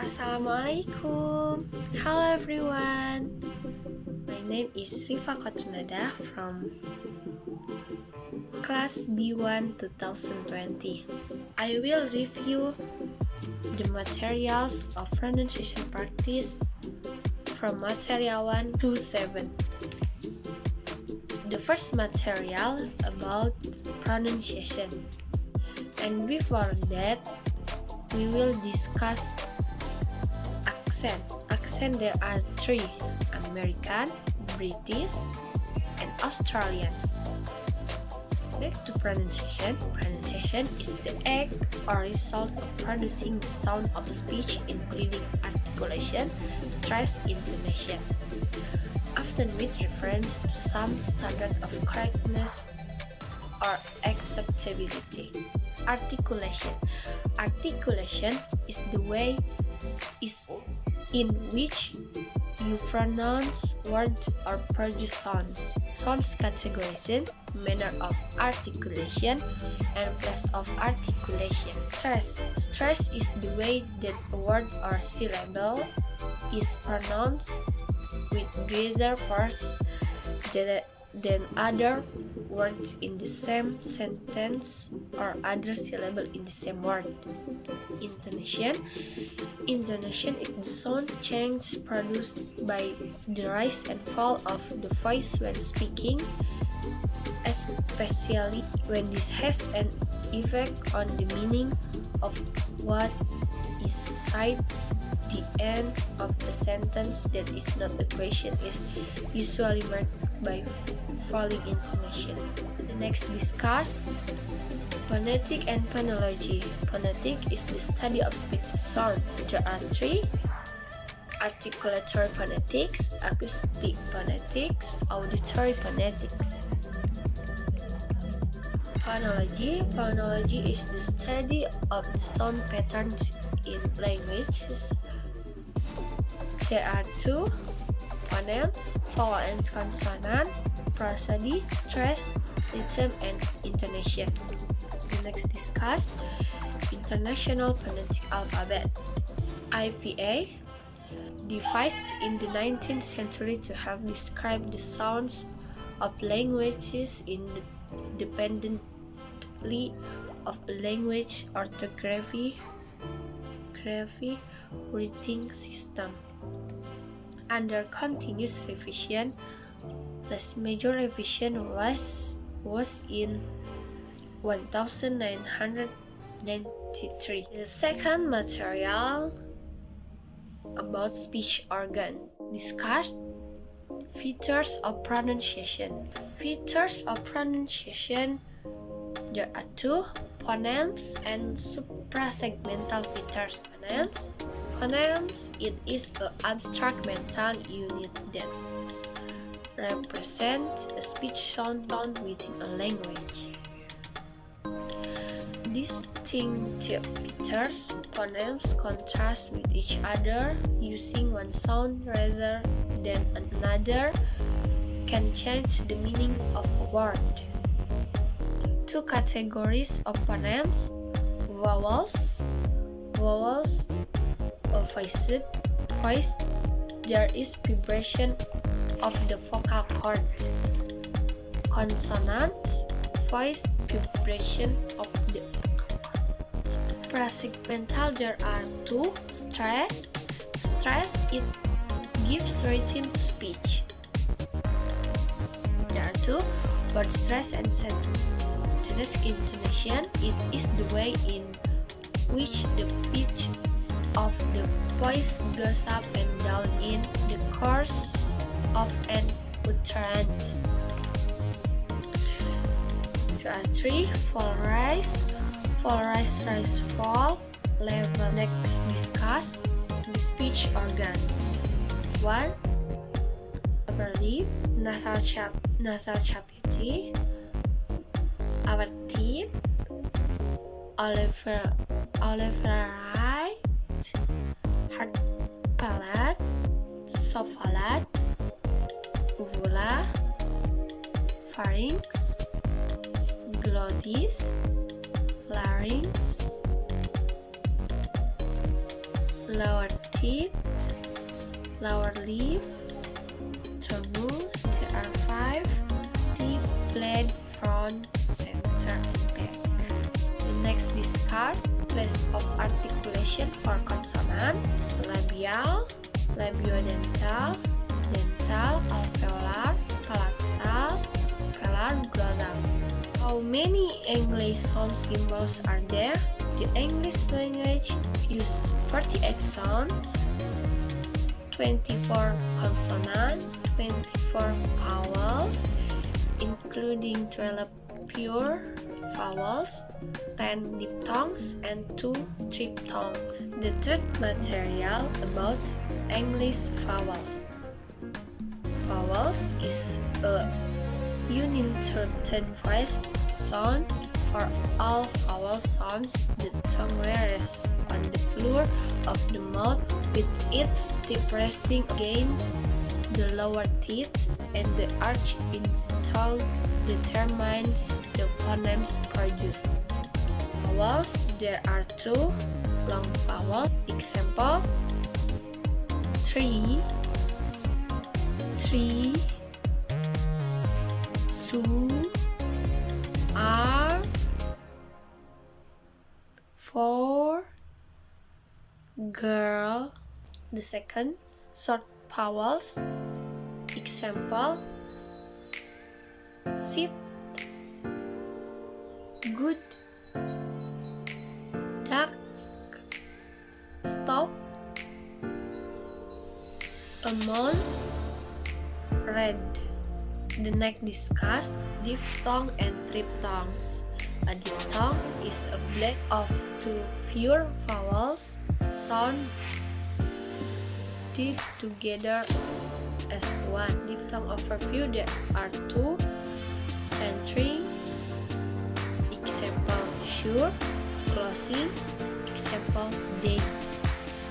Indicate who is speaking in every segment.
Speaker 1: Assalamualaikum. Hello everyone. My name is Rifa Qotrunnada from Class B1 2020. I will review the materials of pronunciation practice from material 1 to 7. The first material about pronunciation. And before that, we will discuss accent. There are 3: American, British, and Australian. Back to pronunciation. Pronunciation is the act or result of producing the sound of speech, including articulation, stress, intonation, often with reference to some standard of correctness or acceptability. Articulation. Articulation is the way in which you pronounce words or produce sounds. Sounds categorization, manner of articulation, and place of articulation. Stress. Stress is the way that a word or syllable is pronounced with greater force than other words in the same sentence or other syllable in the same word. Intonation. Intonation is the sound change produced by the rise and fall of the voice when speaking, especially when this has an effect on the meaning of what is said. The end of a sentence that is not a question is usually marked by falling intonation. The next discuss phonetic and phonology. Phonetic is the study of speech sound. There are 3: articulatory phonetics, acoustic phonetics, auditory phonetics. Phonology. Phonology is the study of the sound patterns in languages. There are 2: phonemes, vowel and consonant, prosody, stress, rhythm, and intonation. The next discuss International Phonetic Alphabet. IPA, devised in the 19th century to help describe the sounds of languages independently of a language orthography writing system. Under continuous revision, last major revision was in 1993. The second material about speech organ. Discussed features of pronunciation. Features of pronunciation. There are 2: phonemes and suprasegmental features. Phonemes, it is an abstract mental unit that represents a speech sound found within a language. Distinctive features. Phonemes contrast with each other using one sound rather than another, can change the meaning of a word. 2 categories of phonemes: vowels. Vowels voice, there is vibration of the vocal cords. Consonants, voice, vibration of the vocal cords. Suprasegmental, there are 2: stress. Stress, it gives rhythm to speech. There are 2: word stress and sentence. The next, intonation, it is the way in which the pitch of the voice goes up and down in the course of an utterance. There are 3: fall, rise, rise, fall, level. Next, discuss the speech organs. 1. Upper lip, nasal cavity, our teeth, alveoli, hard palate, soft palate, uvula, pharynx, glottis, larynx, lower teeth, lower lip, tongue. There are 5 teeth blend front, center, and back. The next discuss place of articulation for consonant: labial, labiodental, dental, alveolar, palatal, velar, glottal. How many English sound symbols are there? The English language uses 48 sounds, 24 consonants, 24 vowels, including 12 pure vowels, 10 diphthongs, and 2 triphthongs. The third material about English vowels. Vowels is a uninterrupted voice sound for all vowel sounds. The tongue rests on the floor of the mouth with its tip resting against the lower teeth, and the arch in the tongue determines the phonemes produced. Vowels: there are 2 long vowels. Example: tree, tree, su, are, for, girl. The second, short vowels. Example: sit, good, duck, stop, amount, red. The next discussed diphthong and triphthongs. A diphthong is a blend of 2 pure vowels sounded together as one. Diphthong overview: there are 2: centering, example sure, closing, example day.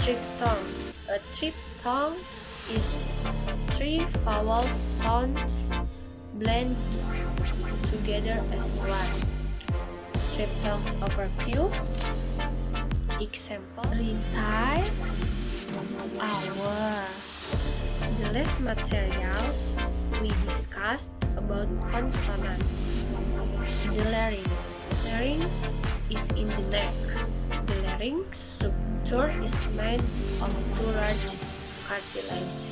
Speaker 1: Triphthongs: a triphthong is 3 vowel sounds blend together as one. Triphthongs overview: example rintai, hour. The last materials we discussed about consonant. The larynx. Larynx is in the neck. The larynx structure is made of 2 large cartilage.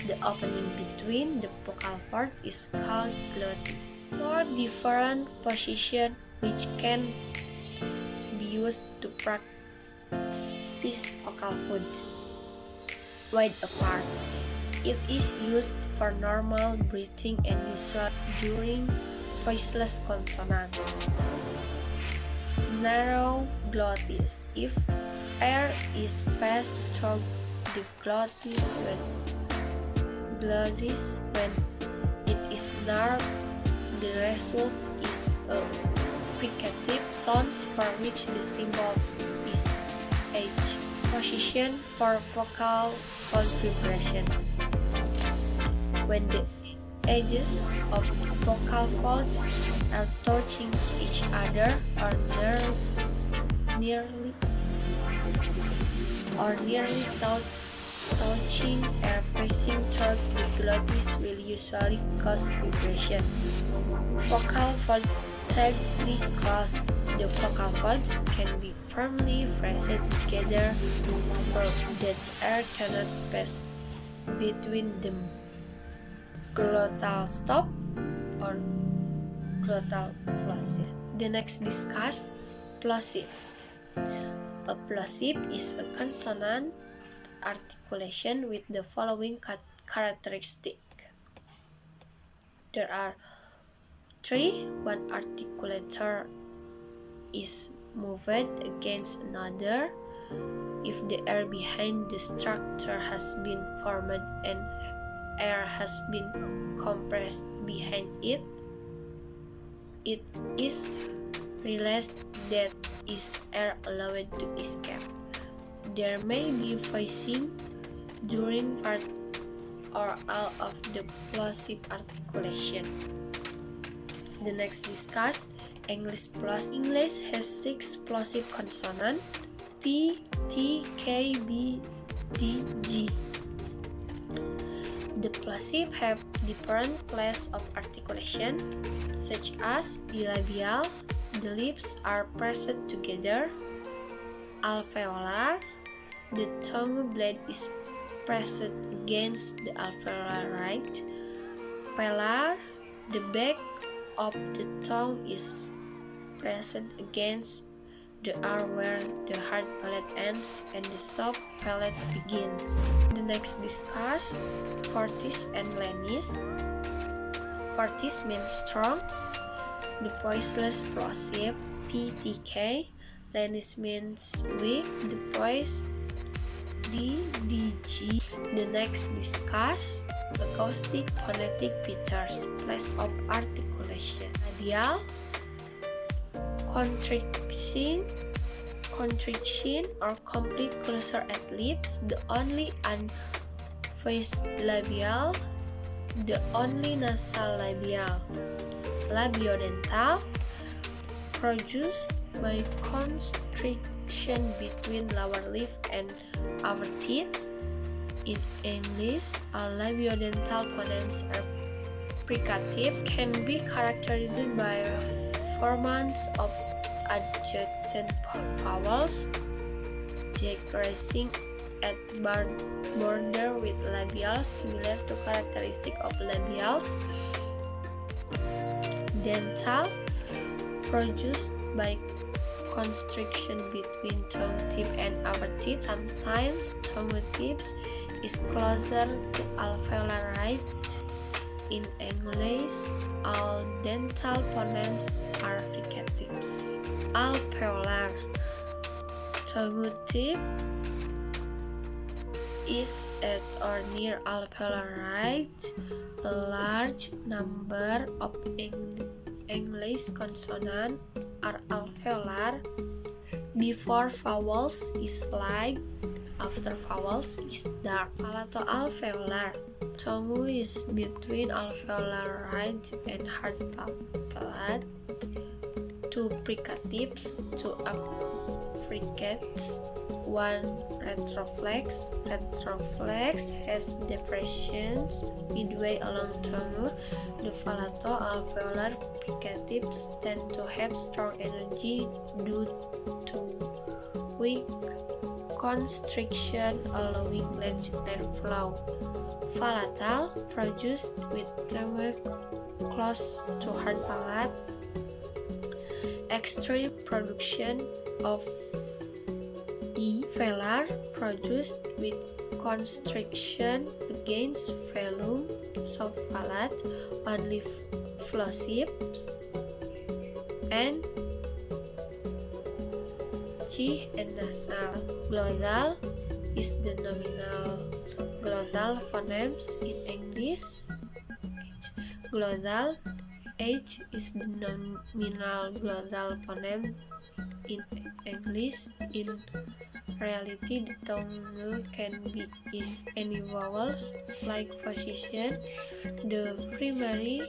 Speaker 1: The opening between the vocal cord is called glottis. 4 different positions which can be used to practice vocal folds. Wide apart. It is used for normal breathing and usual during voiceless consonant. Narrow glottis. If air is passed through the glottis when it is narrow, the result is a fricative sound for which the syllables is H. Position for vocal fold vibration. When the edges of vocal folds are touching each other or nearly touching, air passing through the glottis will usually cause vibration. Vocal fold tightly closed. The vocal folds can be firmly pressed together so that air cannot pass between them. Glottal stop or glottal plosive. The next discussed plosive. A plosive is a consonant articulation with the following characteristic. There are 3. One articulator is moved against another if the air behind the structure has been formed and air has been compressed behind it. It is released, that is, air allowed to escape. There may be voicing during part or all of the plosive articulation. The next discussed English plosive. English has 6 plosive consonants. P, T, K, B, D, G. The plosive have different classes of articulation, such as the labial, the lips are pressed together; alveolar, the tongue blade is pressed against the alveolar right; velar, the back of the tongue is pressed against the R where the hard palate ends and the soft palate begins. The next discuss fortis and lenis. Fortis means strong, the voiceless plosive PTK. Lenis means weak, the voice DDG. The next discuss acoustic phonetic features, place of articulation. Labial, constriction or complete closure at lips, the only unvoiced labial, the only nasal labial. Labiodental, produced by constriction between lower lip and upper teeth. In English, all labiodental phonemes are fricative, can be characterized by formants of adjacent vowels, decreasing at border with labials, similar to characteristic of labials. Dental, produced by constriction between tongue tip and upper teeth. Sometimes tongue tips is closer to alveolar right. In English, all dental phonemes are fricatives. Alveolar, tongue tip is at or near alveolar right. A large number of English consonants are alveolar. Before vowels is light, after vowels is dark. Palatoalveolar, tongue is between alveolar ridge and hard palate. Two fricatives, two affricates, one retroflex. Retroflex has depressions midway along tongue. The palato-alveolar fricatives tend to have strong energy due to weak constriction, allowing large airflow. Palatal, produced with tongue close to hard palate. Extreme production of E. Velar, produced with constriction against velum, soft palate, only plosives, and G and nasal. Glossal is the nominal glossal phonemes in English. Glossal H is the nominal glossal phoneme in English. In reality, the tongue can be in any vowels, like position. The primary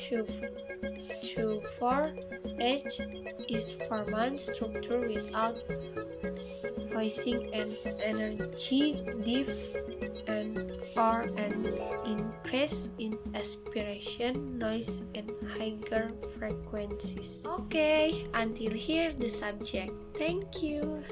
Speaker 1: 2-4 H is formant structure without voicing and energy, deep and or an increase in aspiration, noise, and higher frequencies. Okay, until here the subject. Thank you.